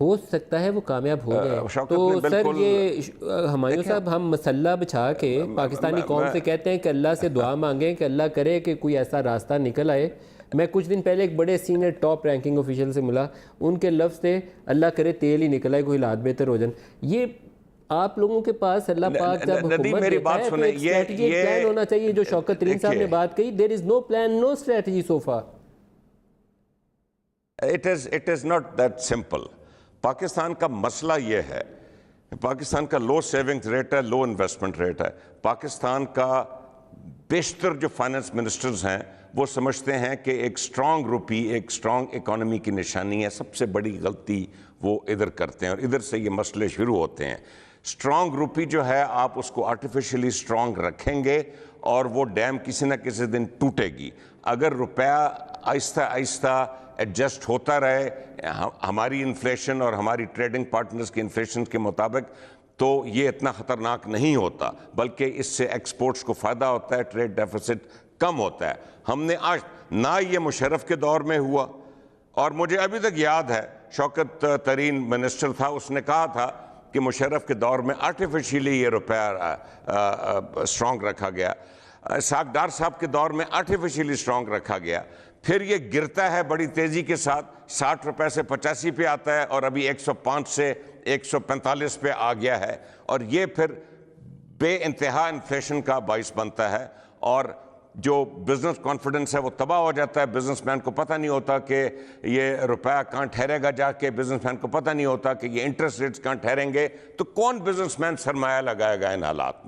ہو سکتا ہے وہ کامیاب ہو جائے. تو سر یہ ہمایوں صاحب ہم مسلح بچھا کے پاکستانی قوم سے کہتے ہیں کہ اللہ سے دعا مانگیں کہ اللہ کرے کہ کوئی ایسا راستہ نکل آئے. میں کچھ دن پہلے ایک بڑے سینئر ٹاپ رینکنگ آفیشل سے ملا, ان کے لفظ تھے اللہ کرے تیل ہی نکل آئے, کوئی حالات بہتر ہو جائیں. یہ آپ لوگوں کے پاس اللہ پاک جب حکومت دیتا ہے تو ایک اسٹریٹجی پلان ہونا چاہیے, جو شوکت ترین صاحب نے بات کہی, there is no plan, no strategy so far. It is not that simple. Pakistan کا مسئلہ یہ ہے, پاکستان کا لو سیونگز ریٹ ہے, لو انویسٹمنٹ ریٹ ہے. پاکستان کا بیشتر جو فائنانس منسٹرز ہیں وہ سمجھتے ہیں کہ ایک سٹرانگ روپی ایک سٹرانگ اکانومی کی نشانی ہے. سب سے بڑی غلطی وہ ادھر کرتے ہیں اور ادھر سے یہ مسئلے شروع ہوتے ہیں. سٹرانگ روپی جو ہے آپ اس کو آرٹیفیشلی سٹرانگ رکھیں گے اور وہ ڈیم کسی نہ کسی دن ٹوٹے گی. اگر روپیہ آہستہ آہستہ ایڈجسٹ ہوتا رہے ہماری انفلیشن اور ہماری ٹریڈنگ پارٹنرز کی انفلیشن کے مطابق, تو یہ اتنا خطرناک نہیں ہوتا, بلکہ اس سے ایکسپورٹس کو فائدہ ہوتا ہے, ٹریڈ ڈیفیسٹ کم ہوتا ہے. ہم نے آج نہ یہ مشرف کے دور میں ہوا, اور مجھے ابھی تک یاد ہے شوکت ترین منسٹر تھا, اس نے کہا تھا کہ مشرف کے دور میں آرٹیفیشلی یہ روپیہ سٹرانگ رکھا گیا. اسحاق ڈار صاحب کے دور میں آرٹیفیشلی سٹرانگ رکھا گیا. پھر یہ گرتا ہے بڑی تیزی کے ساتھ, 60 روپے سے 85 پہ آتا ہے اور ابھی 105 سے 145 پہ آ گیا ہے, اور یہ پھر بے انتہا انفلیشن کا باعث بنتا ہے, اور جو بزنس کانفیڈنس ہے وہ تباہ ہو جاتا ہے. بزنس مین کو پتہ نہیں ہوتا کہ یہ روپیہ کہاں ٹھہرے گا جا کے, بزنس مین کو پتہ نہیں ہوتا کہ یہ انٹرسٹ ریٹس کہاں ٹھہریں گے, تو کون بزنس مین سرمایہ لگائے گا ان حالات میں.